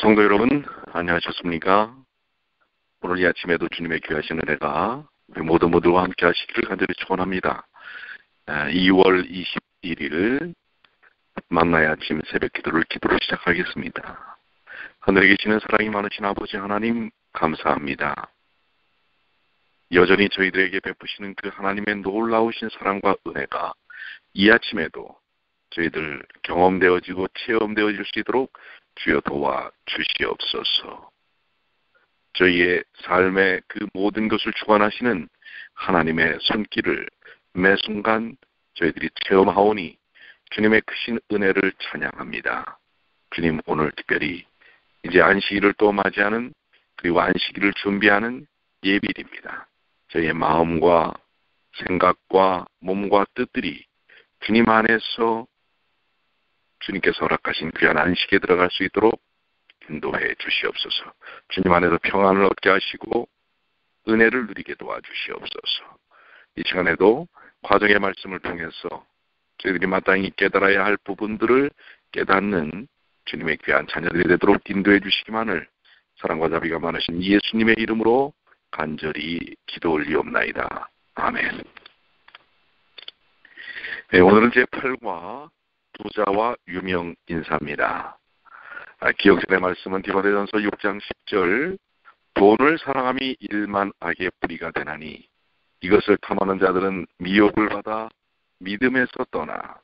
성도 여러분, 안녕하셨습니까? 오늘 이 아침에도 주님의 귀하신 은혜가 우리 모두와 함께 하시기를 간절히 축원합니다. 2월 21일 만나의 아침 새벽 기도로 시작하겠습니다. 하늘에 계시는 사랑이 많으신 아버지 하나님 감사합니다. 여전히 저희들에게 베푸시는 그 하나님의 놀라우신 사랑과 은혜가 이 아침에도 저희들 경험되어지고 체험되어질 수 있도록 주여 도와 주시옵소서. 저희의 삶의 그 모든 것을 주관하시는 하나님의 손길을 매 순간 저희들이 체험하오니 주님의 크신 은혜를 찬양합니다. 주님, 오늘 특별히 이제 안식일을 또 맞이하는, 그리고 안식일을 준비하는 예비입니다. 저희의 마음과 생각과 몸과 뜻들이 주님 안에서 주님께서 허락하신 귀한 안식에 들어갈 수 있도록 인도해 주시옵소서. 주님 안에서 평안을 얻게 하시고 은혜를 누리게 도와주시옵소서. 이 시간에도 과정의 말씀을 통해서 저희들이 마땅히 깨달아야 할 부분들을 깨닫는 주님의 귀한 자녀들이 되도록 인도해 주시기만을 사랑과 자비가 많으신 예수님의 이름으로 간절히 기도 올리옵나이다. 아멘. 네, 오늘은 제8과 부자와 유명 인사입니다. 기억전의 말씀은 디모데전서 6장 10절, 돈을 사랑함이 일만 악의 뿌리가 되나니 이것을 탐하는 자들은 미혹을 받아 믿음에서 떠나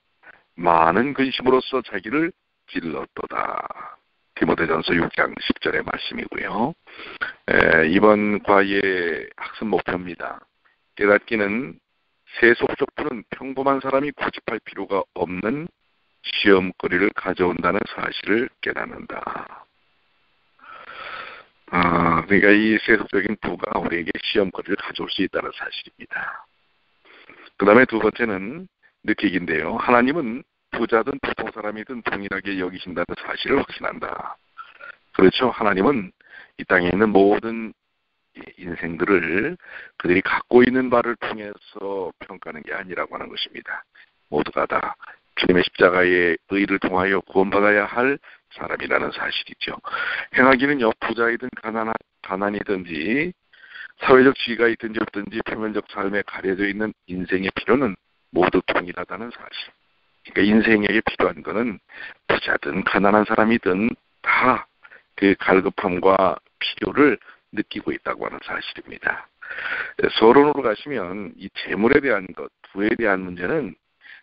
많은 근심으로써 자기를 길렀도다. 디모데전서 6장 10절의 말씀이고요. 이번 과의 학습 목표입니다. 깨닫기는 세속적부는 평범한 사람이 고집할 필요가 없는 시험거리를 가져온다는 사실을 깨닫는다. 그러니까 이 세속적인 부가 우리에게 시험거리를 가져올 수 있다는 사실입니다. 그 다음에 두 번째는 느끼기인데요. 하나님은 부자든 보통 사람이든 동일하게 여기신다는 사실을 확신한다. 그렇죠. 하나님은 이 땅에 있는 모든 인생들을 그들이 갖고 있는 바를 통해서 평가하는 게 아니라고 하는 것입니다. 모두가 다 주님의 십자가의 의를 통하여 구원받아야 할 사람이라는 사실이죠. 행하기는요, 부자이든 가난이든지 사회적 지위가 있든지 없든지 표면적 삶에 가려져 있는 인생의 필요는 모두 동일하다는 사실. 그러니까 인생에게 필요한 것은 부자든 가난한 사람이든 다 그 갈급함과 필요를 느끼고 있다고 하는 사실입니다. 서론으로 가시면 이 재물에 대한 것, 부에 대한 문제는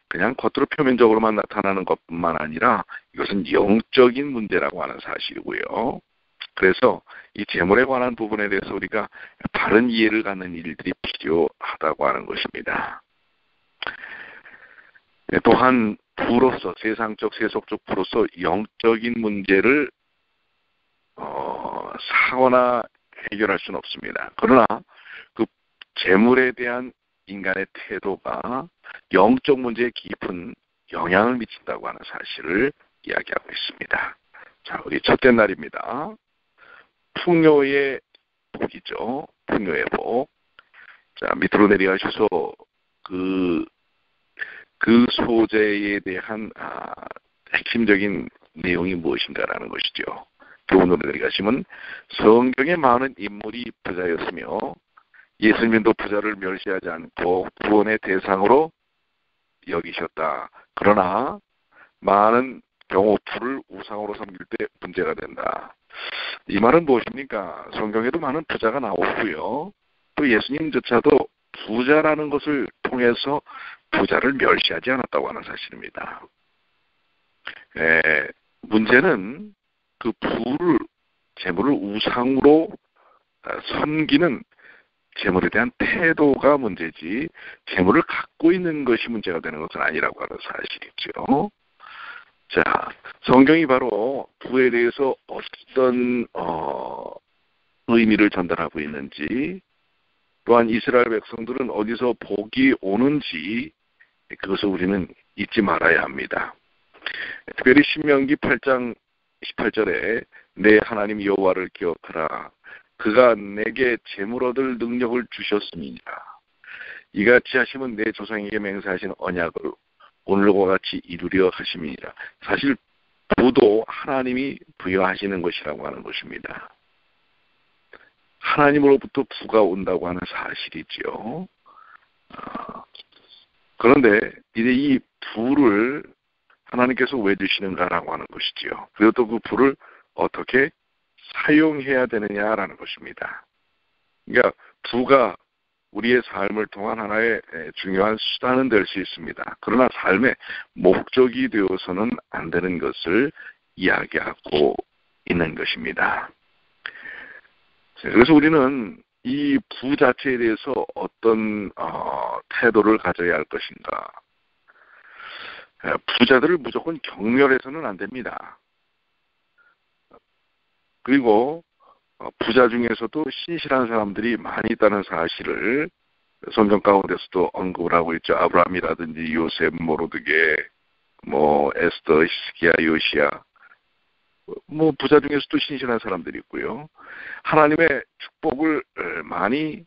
그냥 겉으로 표면적으로만 나타나는 것뿐만 아니라 이것은 영적인 문제라고 하는 사실이고요. 그래서 이 재물에 관한 부분에 대해서 우리가 바른 이해를 갖는 일들이 필요하다고 하는 것입니다. 또한 부로서, 세상적, 세속적 부로서 영적인 문제를 사거나 해결할 수는 없습니다. 그러나 그 재물에 대한 인간의 태도가 영적 문제에 깊은 영향을 미친다고 하는 사실을 이야기하고 있습니다. 자, 우리 첫째 날입니다. 풍요의 복이죠. 풍요의 복. 자, 밑으로 내려가셔서 그 소재에 대한 핵심적인 내용이 무엇인가라는 것이죠. 교훈으로 내려가시면 성경에 많은 인물이 부자였으며 예수님도 부자를 멸시하지 않고 구원의 대상으로 여기셨다. 그러나 많은 경우 부를 우상으로 섬길 때 문제가 된다. 이 말은 무엇입니까? 성경에도 많은 부자가 나오고요. 또 예수님조차도 부자라는 것을 통해서 부자를 멸시하지 않았다고 하는 사실입니다. 문제는 그 재물을 우상으로 섬기는 재물에 대한 태도가 문제지 재물을 갖고 있는 것이 문제가 되는 것은 아니라고 하는 사실이죠. 자, 성경이 바로 부에 대해서 어떤 의미를 전달하고 있는지, 또한 이스라엘 백성들은 어디서 복이 오는지 그것을 우리는 잊지 말아야 합니다. 특별히 신명기 8장 18절에 내 하나님 여호와를 기억하라. 그가 내게 재물 얻을 능력을 주셨음이니라. 이같이 하시면 내 조상에게 맹세하신 언약을 오늘과 같이 이루려 하심이니라. 사실 부도 하나님이 부여하시는 것이라고 하는 것입니다. 하나님으로부터 부가 온다고 하는 사실이지요. 그런데 이제 이 부를 하나님께서 왜 주시는가라고 하는 것이지요. 그리고 또 그 부를 어떻게 사용해야 되느냐라는 것입니다. 그러니까 부가 우리의 삶을 통한 하나의 중요한 수단은 될 수 있습니다. 그러나 삶의 목적이 되어서는 안 되는 것을 이야기하고 있는 것입니다. 그래서 우리는 이 부 자체에 대해서 어떤 태도를 가져야 할 것인가. 부자들을 무조건 경멸해서는 안 됩니다. 그리고 부자 중에서도 신실한 사람들이 많이 있다는 사실을 성경 가운데서도 언급을 하고 있죠. 아브라함이라든지 요셉, 모르드게, 에스더, 히스기야, 요시야, 부자 중에서도 신실한 사람들이 있고요. 하나님의 축복을 많이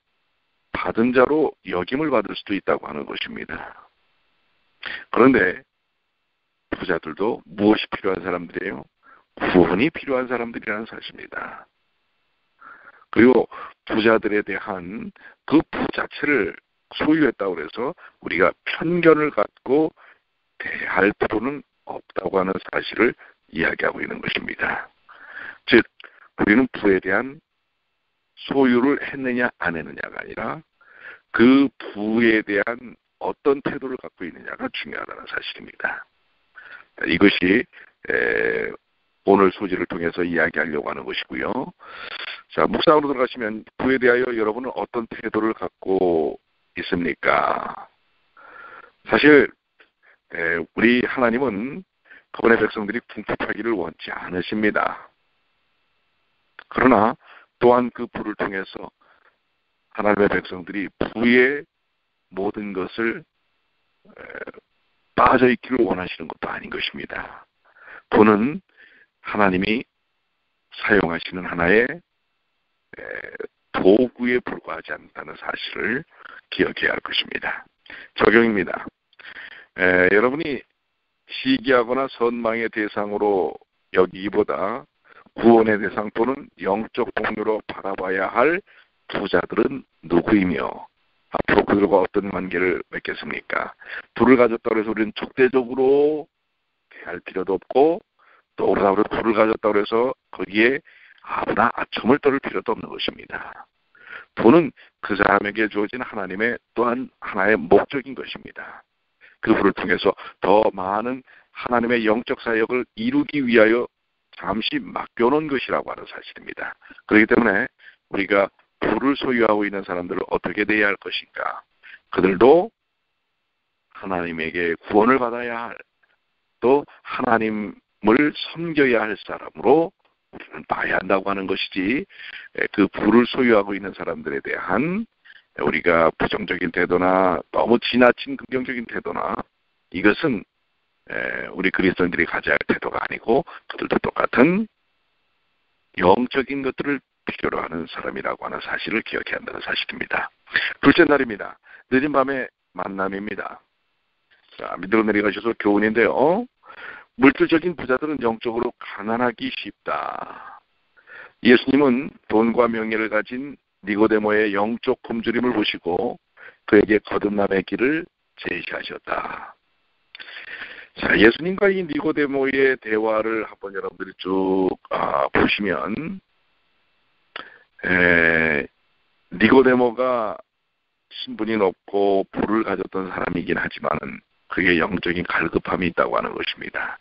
받은 자로 여김을 받을 수도 있다고 하는 것입니다. 그런데 부자들도 무엇이 필요한 사람들이에요? 구원이 필요한 사람들이라는 사실입니다. 그리고 부자들에 대한 그 부 자체를 소유했다고 해서 우리가 편견을 갖고 대할 필요는 없다고 하는 사실을 이야기하고 있는 것입니다. 즉, 우리는 부에 대한 소유를 했느냐 안 했느냐가 아니라 그 부에 대한 어떤 태도를 갖고 있느냐가 중요하다는 사실입니다. 이것이 오늘 소지를 통해서 이야기하려고 하는 것이고요. 자, 묵상으로 들어가시면 부에 대하여 여러분은 어떤 태도를 갖고 있습니까? 사실 우리 하나님은 그분의 백성들이 궁핍하기를 원치 않으십니다. 그러나 또한 그 부를 통해서 하나님의 백성들이 부의 모든 것을 빠져 있기를 원하시는 것도 아닌 것입니다. 부는 하나님이 사용하시는 하나의 도구에 불과하지 않다는 사실을 기억해야 할 것입니다. 적용입니다. 여러분이 시기하거나 선망의 대상으로 여기기보다 구원의 대상 또는 영적 동료로 바라봐야 할 부자들은 누구이며 앞으로 그들과 어떤 관계를 맺겠습니까? 부를 가졌다고 해서 우리는 적대적으로 대할 필요도 없고 또 우리가 부를 가졌다고 해서 거기에 아무나 아첨을 떨을 필요도 없는 것입니다. 부는 그 사람에게 주어진 하나님의 또한 하나의 목적인 것입니다. 그 부를 통해서 더 많은 하나님의 영적 사역을 이루기 위하여 잠시 맡겨놓은 것이라고 하는 사실입니다. 그렇기 때문에 우리가 부를 소유하고 있는 사람들을 어떻게 대해야 할 것인가? 그들도 하나님에게 구원을 받아야 할, 또 하나님을 섬겨야 할 사람으로 우리는 봐야 한다고 하는 것이지, 그 부를 소유하고 있는 사람들에 대한 우리가 부정적인 태도나 너무 지나친 긍정적인 태도나, 이것은 우리 그리스도인들이 가져야 할 태도가 아니고 그들도 똑같은 영적인 것들을 필요로 하는 사람이라고 하는 사실을 기억해야 한다는 사실입니다. 둘째 날입니다. 늦은 밤의 만남입니다. 자, 밑으로 내려가셔서 교훈인데요. 물질적인 부자들은 영적으로 가난하기 쉽다. 예수님은 돈과 명예를 가진 니고데모의 영적 굶주림을 보시고 그에게 거듭남의 길을 제시하셨다. 자, 예수님과 이 니고데모의 대화를 한번 여러분들이 쭉 보시면, 니고데모가 신분이 높고 부를 가졌던 사람이긴 하지만은 그게 영적인 갈급함이 있다고 하는 것입니다.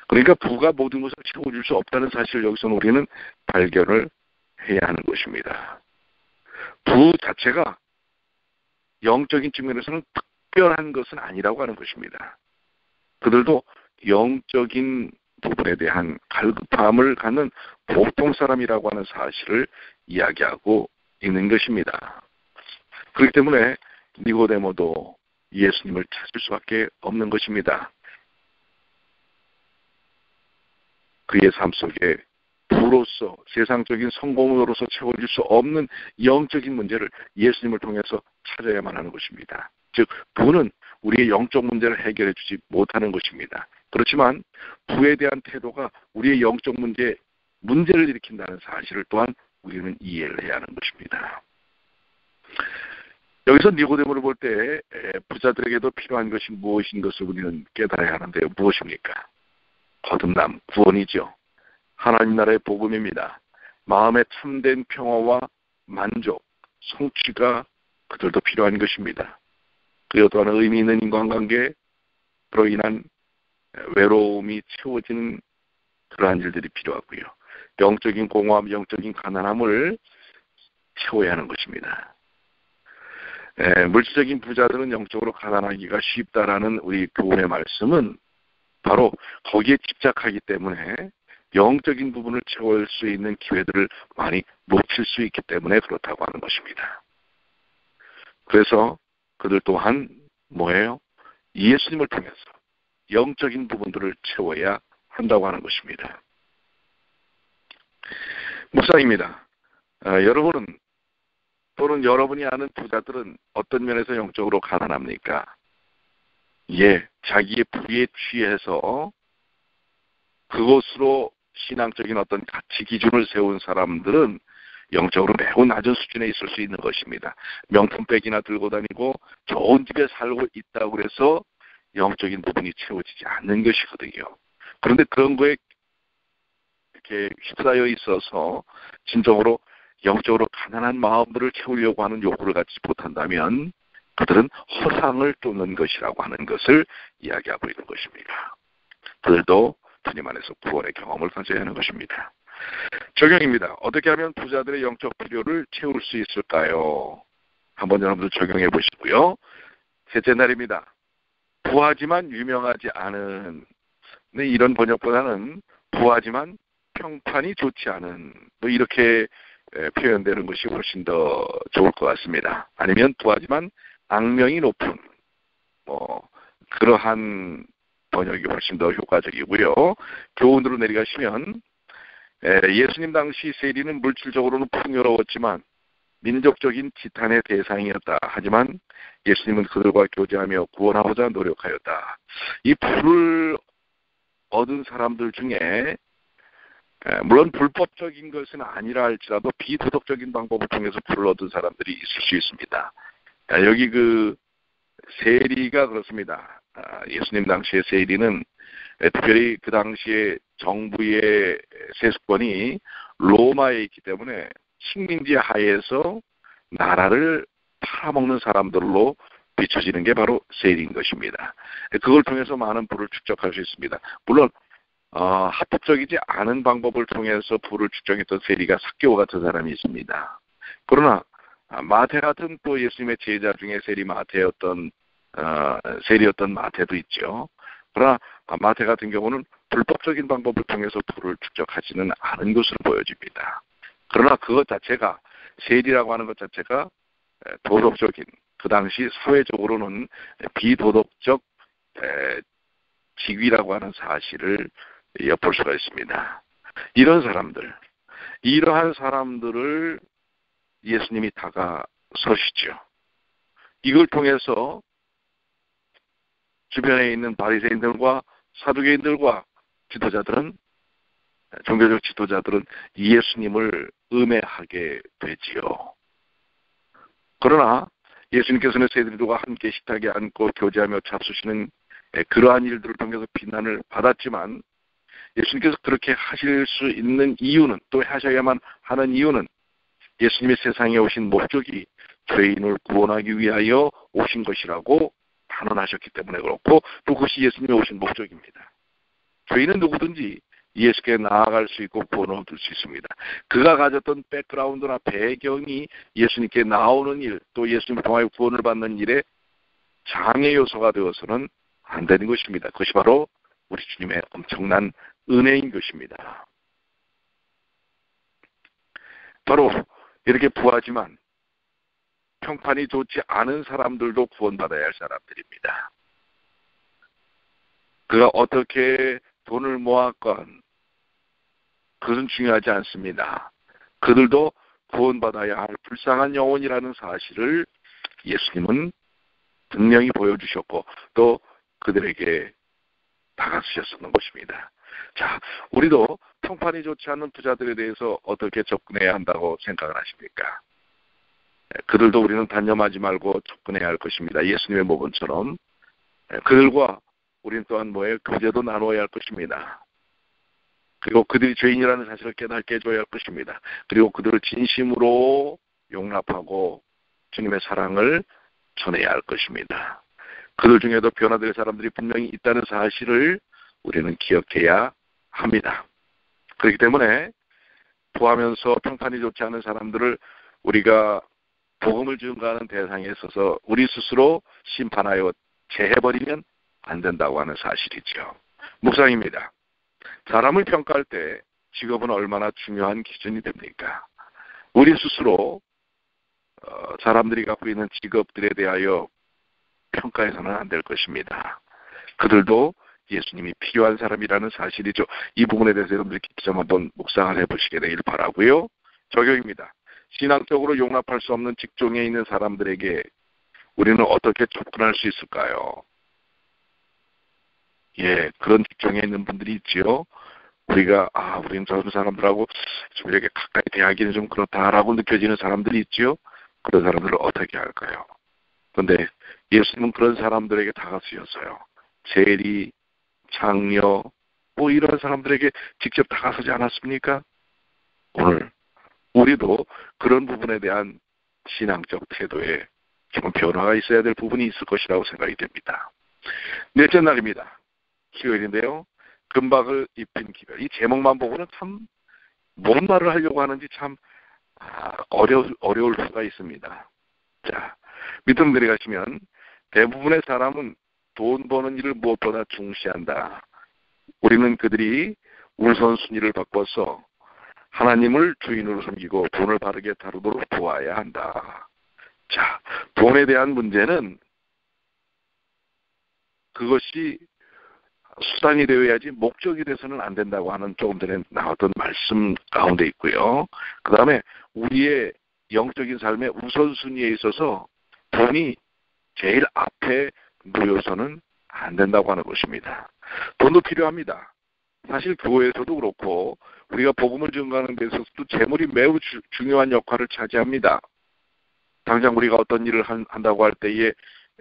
그러니까 부가 모든 것을 채워줄 수 없다는 사실을 여기서 우리는 발견을 해야 하는 것입니다. 부 자체가 영적인 측면에서는 특별한 것은 아니라고 하는 것입니다. 그들도 영적인 부분에 대한 갈급함을 갖는 보통 사람이라고 하는 사실을 이야기하고 있는 것입니다. 그렇기 때문에 니고데모도 예수님을 찾을 수밖에 없는 것입니다. 그의 삶 속에 부로서 세상적인 성공으로서 채워질 수 없는 영적인 문제를 예수님을 통해서 찾아야만 하는 것입니다. 즉 부는 우리의 영적 문제를 해결해 주지 못하는 것입니다. 그렇지만 부에 대한 태도가 우리의 영적 문제를 일으킨다는 사실을 또한 우리는 이해를 해야 하는 것입니다. 여기서 니고데모를 볼 때 부자들에게도 필요한 것이 무엇인 것을 우리는 깨달아야 하는데요. 무엇입니까? 거듭남, 구원이죠. 하나님 나라의 복음입니다. 마음의 참된 평화와 만족, 성취가 그들도 필요한 것입니다. 그리고 또한 의미 있는 인간관계, 그로 인한 외로움이 채워지는 그러한 일들이 필요하고요. 영적인 공허함, 영적인 가난함을 채워야 하는 것입니다. 물질적인 부자들은 영적으로 가난하기가 쉽다라는 우리 교훈의 말씀은 바로 거기에 집착하기 때문에 영적인 부분을 채울 수 있는 기회들을 많이 놓칠 수 있기 때문에 그렇다고 하는 것입니다. 그래서 그들 또한 뭐예요? 예수님을 통해서 영적인 부분들을 채워야 한다고 하는 것입니다. 묵상입니다. 여러분은 또는 여러분이 아는 부자들은 어떤 면에서 영적으로 가난합니까? 자기의 부에 취해서 그것으로 신앙적인 어떤 가치 기준을 세운 사람들은 영적으로 매우 낮은 수준에 있을 수 있는 것입니다. 명품백이나 들고 다니고 좋은 집에 살고 있다고 해서 영적인 부분이 채워지지 않는 것이거든요. 그런데 그런 거에 이렇게 휩싸여 있어서 진정으로 영적으로 가난한 마음들을 채우려고 하는 요구를 갖지 못한다면 그들은 허상을 쫓는 것이라고 하는 것을 이야기하고 있는 것입니다. 그들도 주님 안에서 구원의 경험을 가져야 하는 것입니다. 적용입니다. 어떻게 하면 부자들의 영적 필요를 채울 수 있을까요? 한번 여러분들 적용해 보시고요. 셋째 날입니다. 부하지만 유명하지 않은, 이런 번역보다는 부하지만 평판이 좋지 않은, 이렇게 표현되는 것이 훨씬 더 좋을 것 같습니다. 아니면 부하지만 악명이 높은, 그러한 번역이 훨씬 더 효과적이고요. 교훈으로 내려가시면 예수님 당시 세리는 물질적으로는 풍요로웠지만 민족적인 지탄의 대상이었다. 하지만 예수님은 그들과 교제하며 구원하고자 노력하였다. 이 불을 얻은 사람들 중에 물론 불법적인 것은 아니라 할지라도 비도덕적인 방법을 통해서 불을 얻은 사람들이 있을 수 있습니다. 여기 세리가 그렇습니다. 예수님 당시의 세리는 특별히 그 당시에 정부의 세습권이 로마에 있기 때문에 식민지 하에서 나라를 팔아먹는 사람들로 비춰지는 게 바로 세리인 것입니다. 그걸 통해서 많은 부를 축적할 수 있습니다. 물론 합법적이지 않은 방법을 통해서 부를 축적했던 세리가 삭개오 같은 사람이 있습니다. 그러나 마태 같은 또 예수님의 제자 중에 세리였던 마태도 있죠. 그러나 마태 같은 경우는 불법적인 방법을 통해서 부를 축적하지는 않은 것으로 보여집니다. 그러나 그것 자체가, 세리라고 하는 것 자체가 도덕적인, 그 당시 사회적으로는 비도덕적 직위라고 하는 사실을 엿볼 수가 있습니다. 이러한 사람들을 예수님이 다가서시죠. 이걸 통해서 주변에 있는 바리새인들과 사두개인들과 종교적 지도자들은 예수님을 음해하게 되지요. 그러나 예수님께서는 세리들과 함께 식탁에 앉고 교제하며 잡수시는 그러한 일들을 통해서 비난을 받았지만 예수님께서 그렇게 하실 수 있는 이유는, 또 하셔야만 하는 이유는 예수님이 세상에 오신 목적이 죄인을 구원하기 위하여 오신 것이라고 단언하셨기 때문에 그렇고, 또 그것이 예수님이 오신 목적입니다. 죄인은 누구든지 예수께 나아갈 수 있고 구원을 얻을 수 있습니다. 그가 가졌던 백그라운드나 배경이 예수님께 나오는 일, 또 예수님을 통하여 구원을 받는 일에 장애 요소가 되어서는 안 되는 것입니다. 그것이 바로 우리 주님의 엄청난 은혜인 것입니다. 바로 이렇게 부하지만 평판이 좋지 않은 사람들도 구원받아야 할 사람들입니다. 그가 어떻게 돈을 모았건 그것은 중요하지 않습니다. 그들도 구원받아야 할 불쌍한 영혼이라는 사실을 예수님은 분명히 보여주셨고, 또 그들에게 다가서셨었는 것입니다. 자, 우리도 평판이 좋지 않은 부자들에 대해서 어떻게 접근해야 한다고 생각을 하십니까? 그들도 우리는 단념하지 말고 접근해야 할 것입니다. 예수님의 모범처럼 그들과 우리는 또한 교제도 나누어야 할 것입니다. 그리고 그들이 죄인이라는 사실을 깨닫게 해줘야 할 것입니다. 그리고 그들을 진심으로 용납하고 주님의 사랑을 전해야 할 것입니다. 그들 중에도 변화될 사람들이 분명히 있다는 사실을 우리는 기억해야 합니다. 그렇기 때문에 포하면서 평판이 좋지 않은 사람들을 우리가 복음을 증거하는 대상에 있어서 우리 스스로 심판하여 제해버리면 안 된다고 하는 사실이죠. 묵상입니다. 사람을 평가할 때 직업은 얼마나 중요한 기준이 됩니까? 우리 스스로 사람들이 갖고 있는 직업들에 대하여 평가해서는 안 될 것입니다. 그들도 예수님이 필요한 사람이라는 사실이죠. 이 부분에 대해서 여러분들이 좀 한번 묵상을 해보시게 되길 바라고요. 적용입니다. 신앙적으로 용납할 수 없는 직종에 있는 사람들에게 우리는 어떻게 접근할 수 있을까요? 예, 그런 직종에 있는 분들이 있지요. 우리가 우리는 저런 사람들하고 좀 이렇게 가까이 대하기는 좀 그렇다라고 느껴지는 사람들이 있지요. 그런 사람들을 어떻게 할까요? 그런데 예수님은 그런 사람들에게 다가서셨어요. 세리, 장녀, 이런 사람들에게 직접 다가서지 않았습니까? 오늘 우리도 그런 부분에 대한 신앙적 태도에 좀 변화가 있어야 될 부분이 있을 것이라고 생각이 됩니다. 넷째 날입니다. 기회인데요. 금박을 입힌 기별. 이 제목만 보고는 참 뭔 말을 하려고 하는지 참 어려울 수가 있습니다. 자, 밑으로 내려가시면 대부분의 사람은 돈 버는 일을 무엇보다 중시한다. 우리는 그들이 우선순위를 바꿔서 하나님을 주인으로 섬기고 돈을 바르게 다루도록 도와야 한다. 자, 돈에 대한 문제는 그것이 수단이 되어야지 목적이 돼서는 안 된다고 하는 조금 전에 나왔던 말씀 가운데 있고요. 그 다음에 우리의 영적인 삶의 우선순위에 있어서 돈이 제일 앞에 놓여서는 안 된다고 하는 것입니다. 돈도 필요합니다. 사실 교회에서도 그렇고 우리가 복음을 증거하는 데 있어서도 재물이 매우 중요한 역할을 차지합니다. 당장 우리가 어떤 일을 한다고 할 때에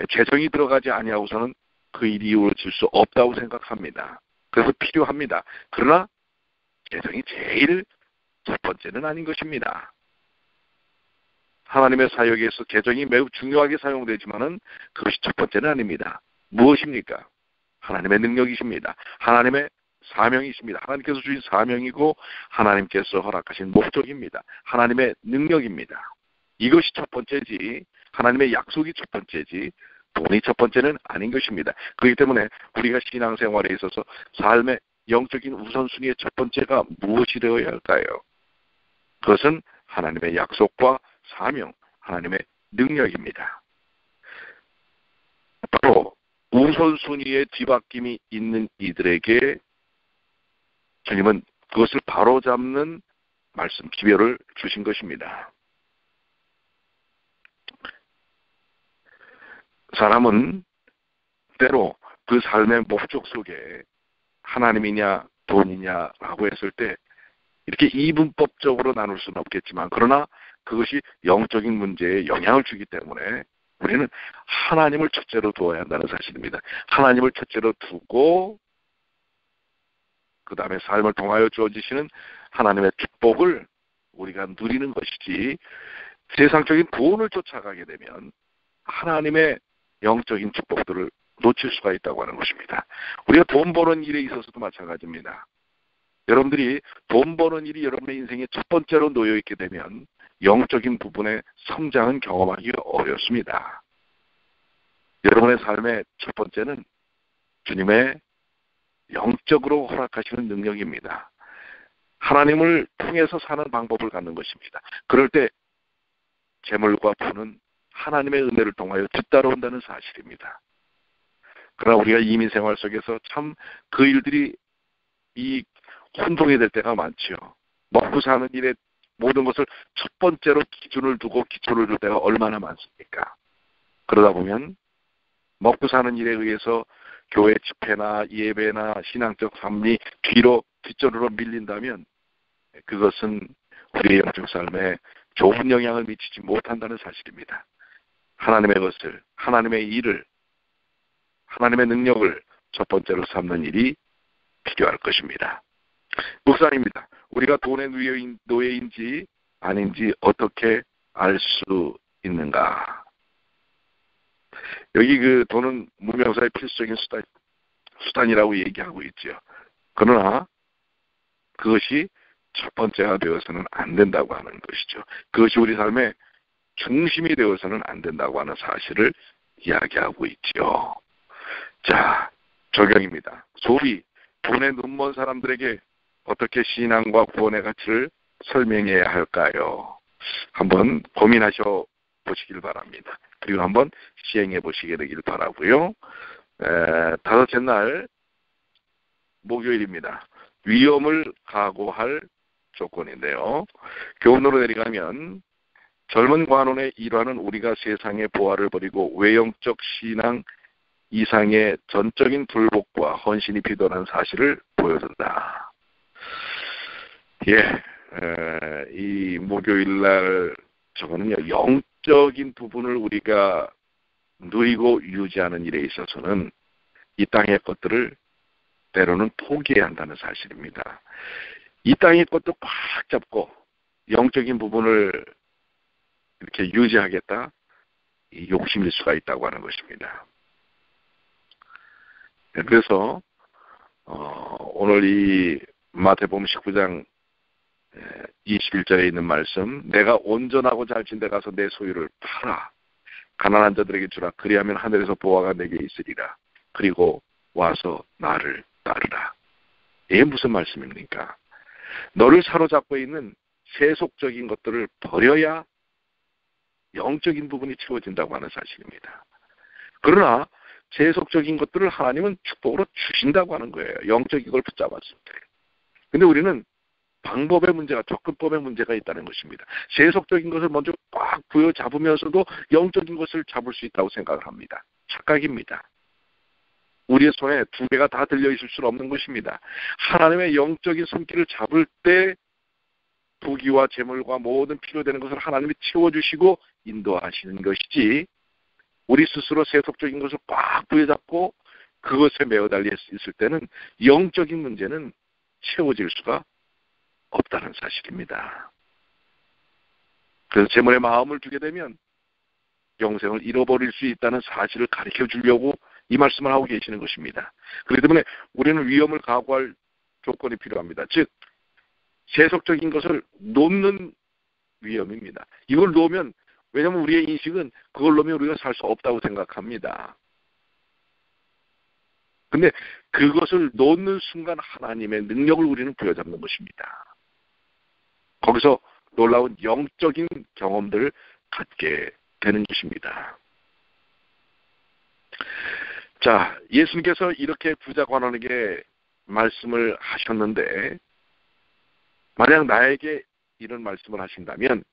재정이 들어가지 아니하고서는 그 일이 이루어질 수 없다고 생각합니다. 그래서 필요합니다. 그러나 재정이 제일 첫 번째는 아닌 것입니다. 하나님의 사역에서 재정이 매우 중요하게 사용되지만은 그것이 첫 번째는 아닙니다. 무엇입니까? 하나님의 능력이십니다. 하나님의 사명이십니다. 하나님께서 주신 사명이고 하나님께서 허락하신 목적입니다. 하나님의 능력입니다. 이것이 첫 번째지 하나님의 약속이 첫 번째지 돈이 첫 번째는 아닌 것입니다. 그렇기 때문에 우리가 신앙생활에 있어서 삶의 영적인 우선순위의 첫 번째가 무엇이 되어야 할까요? 그것은 하나님의 약속과 사명, 하나님의 능력입니다. 바로 우선순위의 뒤바뀜이 있는 이들에게 주님은 그것을 바로잡는 말씀, 기별을 주신 것입니다. 사람은 때로 그 삶의 목적 속에 하나님이냐 돈이냐라고 했을 때 이렇게 이분법적으로 나눌 수는 없겠지만 그러나 그것이 영적인 문제에 영향을 주기 때문에 우리는 하나님을 첫째로 두어야 한다는 사실입니다. 하나님을 첫째로 두고 그 다음에 삶을 통하여 주어지시는 하나님의 축복을 우리가 누리는 것이지 세상적인 돈을 쫓아가게 되면 하나님의 영적인 축복들을 놓칠 수가 있다고 하는 것입니다. 우리가 돈 버는 일에 있어서도 마찬가지입니다. 여러분들이 돈 버는 일이 여러분의 인생의 첫 번째로 놓여 있게 되면 영적인 부분의 성장은 경험하기가 어렵습니다. 여러분의 삶의 첫 번째는 주님의 영적으로 허락하시는 능력입니다. 하나님을 통해서 사는 방법을 갖는 것입니다. 그럴 때 재물과 부는 하나님의 은혜를 통하여 뒤따라온다는 사실입니다. 그러나 우리가 이민 생활 속에서 참 그 일들이 이 혼동이 될 때가 많죠. 먹고 사는 일에 모든 것을 첫 번째로 기준을 두고 기초를 둘 때가 얼마나 많습니까? 그러다 보면 먹고 사는 일에 의해서 교회 집회나 예배나 신앙적 삶이 뒷전으로 밀린다면 그것은 우리의 영적 삶에 좋은 영향을 미치지 못한다는 사실입니다. 하나님의 것을, 하나님의 일을, 하나님의 능력을 첫 번째로 삼는 일이 필요할 것입니다. 묵상입니다. 우리가 돈의 노예인지 아닌지 어떻게 알 수 있는가? 여기 그 돈은 무명사의 필수적인 수단이라고 얘기하고 있죠. 그러나 그것이 첫 번째가 되어서는 안 된다고 하는 것이죠. 그것이 우리 삶의 중심이 되어서는 안 된다고 하는 사실을 이야기하고 있죠. 자, 적용입니다. 소위 돈에 눈먼 사람들에게 어떻게 신앙과 구원의 가치를 설명해야 할까요? 한번 고민하셔 보시길 바랍니다. 그리고 한번 시행해 보시게 되길 바라고요. 다섯째 날 목요일입니다. 위험을 각오할 조건인데요. 교훈으로 내려가면 젊은 관원의 일화는 우리가 세상의 보화를 버리고 외형적 신앙 이상의 전적인 불복과 헌신이 필요한 사실을 보여준다. 이 목요일날 저거는요, 영적인 부분을 우리가 누리고 유지하는 일에 있어서는 이 땅의 것들을 때로는 포기해야 한다는 사실입니다. 이 땅의 것도 꽉 잡고 영적인 부분을 이렇게 유지하겠다, 이 욕심일 수가 있다고 하는 것입니다. 그래서 오늘 이 마태복음 19장 21절에 있는 말씀, 내가 온전하고 잘 진 데 가서 내 소유를 팔아 가난한 자들에게 주라. 그리하면 하늘에서 보화가 내게 있으리라. 그리고 와서 나를 따르라. 이게 무슨 말씀입니까? 너를 사로잡고 있는 세속적인 것들을 버려야 영적인 부분이 채워진다고 하는 사실입니다. 그러나 세속적인 것들을 하나님은 축복으로 주신다고 하는 거예요. 영적인 걸 붙잡았을 때. 근데 우리는 방법의 문제가, 접근법의 문제가 있다는 것입니다. 세속적인 것을 먼저 꽉 부여잡으면서도 영적인 것을 잡을 수 있다고 생각을 합니다. 착각입니다. 우리의 손에 두 개가 다 들려있을 수는 없는 것입니다. 하나님의 영적인 손길을 잡을 때 부귀와 재물과 모든 필요되는 것을 하나님이 채워주시고 인도하시는 것이지, 우리 스스로 세속적인 것을 꽉 부여잡고 그것에 매어 달려 있을 때는 영적인 문제는 채워질 수가 없다는 사실입니다. 그래서 재물에 마음을 두게 되면 영생을 잃어버릴 수 있다는 사실을 가르쳐 주려고 이 말씀을 하고 계시는 것입니다. 그렇기 때문에 우리는 위험을 각오할 조건이 필요합니다. 즉 세속적인 것을 놓는 위험입니다. 이걸 놓으면, 왜냐하면 우리의 인식은 그걸 놓으면 우리가 살 수 없다고 생각합니다. 근데 그것을 놓는 순간 하나님의 능력을 우리는 부여잡는 것입니다. 거기서 놀라운 영적인 경험들을 갖게 되는 것입니다. 자, 예수님께서 이렇게 부자 관원에게 말씀을 하셨는데, 만약 나에게 이런 말씀을 하신다면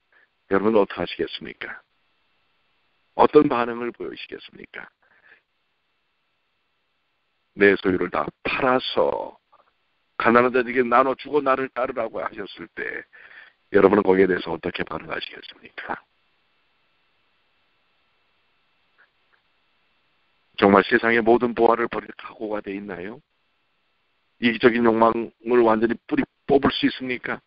여러분은 어떻게 하시겠습니까? 어떤 반응을 보이시겠습니까? 내 소유를 다 팔아서 가난한 자들에게 나눠주고 나를 따르라고 하셨을 때 여러분은 거기에 대해서 어떻게 반응하시겠습니까? 정말 세상의 모든 보화를 버릴 각오가 돼 있나요? 이기적인 욕망을 완전히 뿌리 뽑을 수 있습니까?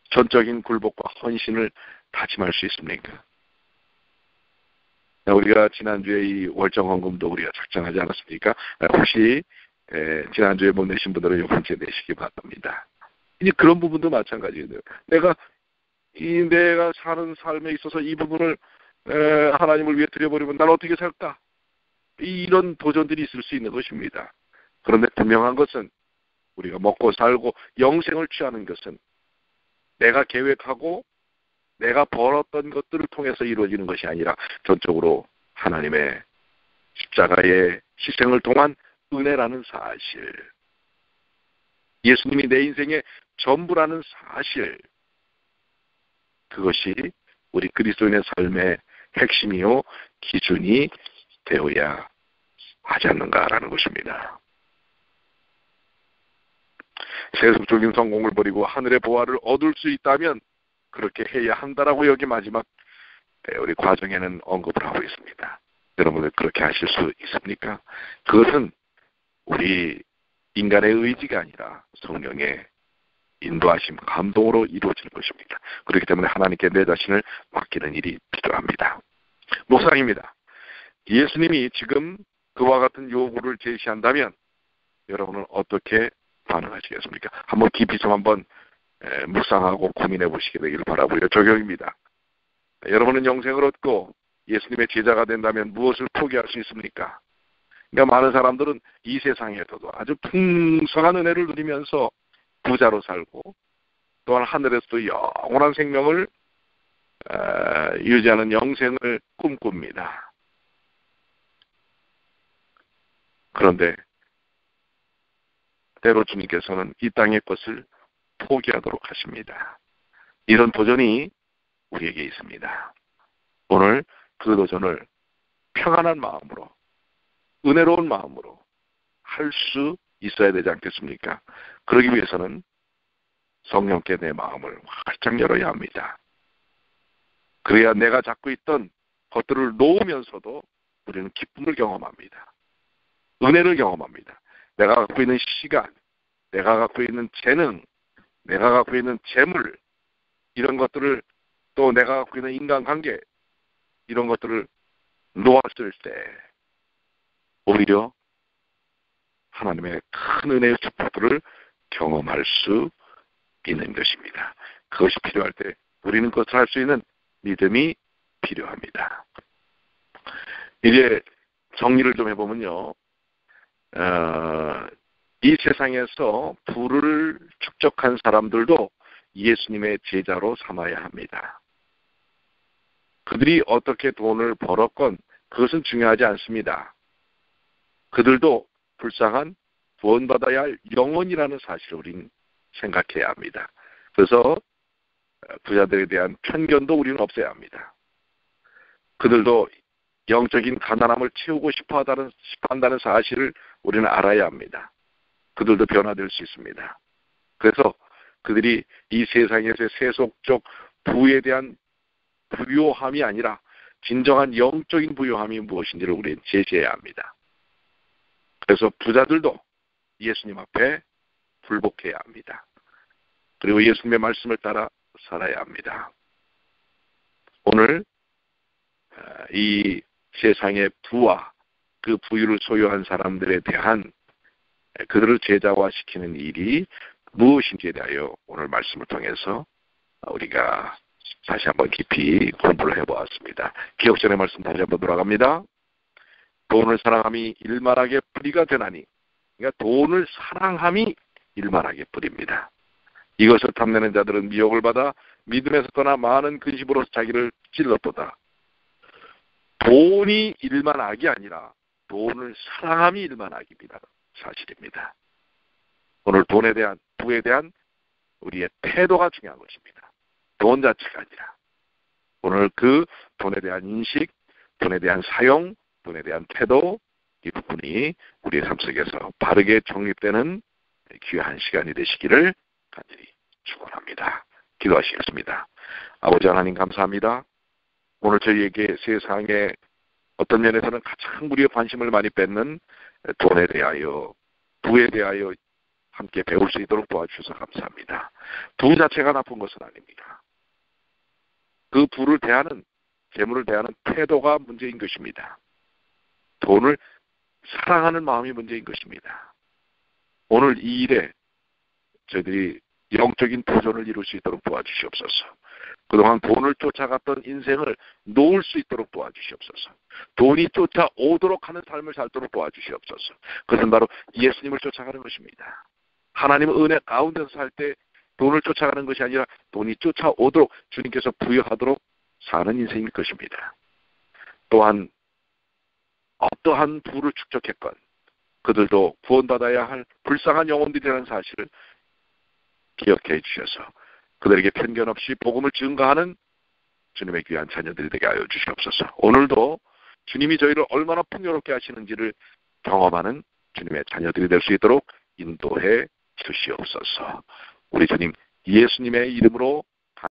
전적인 굴복과 헌신을 다짐할 수 있습니까? 우리가 지난주에 이 월정헌금도 우리가 작정하지 않았습니까? 혹시 지난주에 못 내신 분들은 이번 주에 내시기 바랍니다. 이제 그런 부분도 마찬가지예요. 내가 사는 삶에 있어서 이 부분을 하나님을 위해 드려버리면 난 어떻게 살까? 이런 도전들이 있을 수 있는 것입니다. 그런데 분명한 것은 우리가 먹고 살고 영생을 취하는 것은 내가 계획하고 내가 벌었던 것들을 통해서 이루어지는 것이 아니라 전적으로 하나님의 십자가의 희생을 통한 은혜라는 사실, 예수님이 내 인생의 전부라는 사실, 그것이 우리 그리스도인의 삶의 핵심이요 기준이 되어야 하지 않는가라는 것입니다. 세속적인 성공을 버리고 하늘의 보화를 얻을 수 있다면 그렇게 해야 한다라고 여기 마지막 우리 과정에는 언급을 하고 있습니다. 여러분들 그렇게 하실 수 있습니까? 그것은 우리 인간의 의지가 아니라 성령의 인도하심, 감동으로 이루어질 것입니다. 그렇기 때문에 하나님께 내 자신을 맡기는 일이 필요합니다. 묵상입니다. 예수님이 지금 그와 같은 요구를 제시한다면 여러분은 어떻게 반응하시겠습니까? 한번 깊이 좀 한번 묵상하고 고민해 보시게 되기를 바라고요. 적용입니다. 여러분은 영생을 얻고 예수님의 제자가 된다면 무엇을 포기할 수 있습니까? 그러니까 많은 사람들은 이 세상에서도 아주 풍성한 은혜를 누리면서 부자로 살고 또한 하늘에서도 영원한 생명을 유지하는 영생을 꿈꿉니다. 그런데 때로 주님께서는 이 땅의 것을 포기하도록 하십니다. 이런 도전이 우리에게 있습니다. 오늘 그 도전을 평안한 마음으로, 은혜로운 마음으로 할 수 있어야 되지 않겠습니까? 그러기 위해서는 성령께 내 마음을 활짝 열어야 합니다. 그래야 내가 잡고 있던 것들을 놓으면서도 우리는 기쁨을 경험합니다. 은혜를 경험합니다. 내가 갖고 있는 시간, 내가 갖고 있는 재능, 내가 갖고 있는 재물, 이런 것들을 또 내가 갖고 있는 인간관계, 이런 것들을 놓았을 때 오히려 하나님의 큰 은혜의 축복들을 경험할 수 있는 것입니다. 그것이 필요할 때 우리는 그것을 할 수 있는 믿음이 필요합니다. 이제 정리를 좀 해보면요. 이 세상에서 부를 축적한 사람들도 예수님의 제자로 삼아야 합니다. 그들이 어떻게 돈을 벌었건 그것은 중요하지 않습니다. 그들도 불쌍한 구원받아야 할 영혼이라는 사실을 우리는 생각해야 합니다. 그래서 부자들에 대한 편견도 우리는 없애야 합니다. 그들도 영적인 가난함을 채우고 싶어 한다는 사실을 우리는 알아야 합니다. 그들도 변화될 수 있습니다. 그래서 그들이 이 세상에서의 세속적 부에 대한 부요함이 아니라 진정한 영적인 부요함이 무엇인지를 우리는 제시해야 합니다. 그래서 부자들도 예수님 앞에 굴복해야 합니다. 그리고 예수님의 말씀을 따라 살아야 합니다. 오늘 이 세상의 부와 그 부유를 소유한 사람들에 대한 그들을 제자화시키는 일이 무엇인지에 대하여 오늘 말씀을 통해서 우리가 다시 한번 깊이 공부를 해보았습니다. 기억 전의 말씀 다시 한번 돌아갑니다. 돈을 사랑함이 일만하게 뿌리가 되나니, 그러니까 돈을 사랑함이 일만하게 뿌립니다. 이것을 탐내는 자들은 미혹을 받아 믿음에서 떠나 많은 근심으로 자기를 찔렀도다. 돈이 일만악이 아니라 돈을 사랑함이 일만악입니다. 사실입니다. 오늘 돈에 대한, 부에 대한 우리의 태도가 중요한 것입니다. 돈 자체가 아니라 오늘 그 돈에 대한 인식, 돈에 대한 사용, 돈에 대한 태도, 이 부분이 우리의 삶 속에서 바르게 정립되는 귀한 시간이 되시기를 간절히 축원합니다. 기도하시겠습니다. 아버지 하나님 감사합니다. 오늘 저희에게 세상에 어떤 면에서는 가장 우리의 관심을 많이 뺏는 돈에 대하여, 부에 대하여 함께 배울 수 있도록 도와주셔서 감사합니다. 부 자체가 나쁜 것은 아닙니다. 그 부를 대하는, 재물을 대하는 태도가 문제인 것입니다. 돈을 사랑하는 마음이 문제인 것입니다. 오늘 이 일에 저희들이 영적인 도전을 이룰 수 있도록 도와주시옵소서. 그동안 돈을 쫓아갔던 인생을 놓을 수 있도록 도와주시옵소서. 돈이 쫓아오도록 하는 삶을 살도록 도와주시옵소서. 그것은 바로 예수님을 쫓아가는 것입니다. 하나님의 은혜 가운데서 살 때 돈을 쫓아가는 것이 아니라 돈이 쫓아오도록 주님께서 부여하도록 사는 인생일 것입니다. 또한 어떠한 부를 축적했건 그들도 구원받아야 할 불쌍한 영혼들이라는 사실을 기억해 주셔서 그들에게 편견 없이 복음을 증거하는 주님의 귀한 자녀들이 되게 하여 주시옵소서. 오늘도 주님이 저희를 얼마나 풍요롭게 하시는지를 경험하는 주님의 자녀들이 될 수 있도록 인도해 주시옵소서. 우리 주님 예수님의 이름으로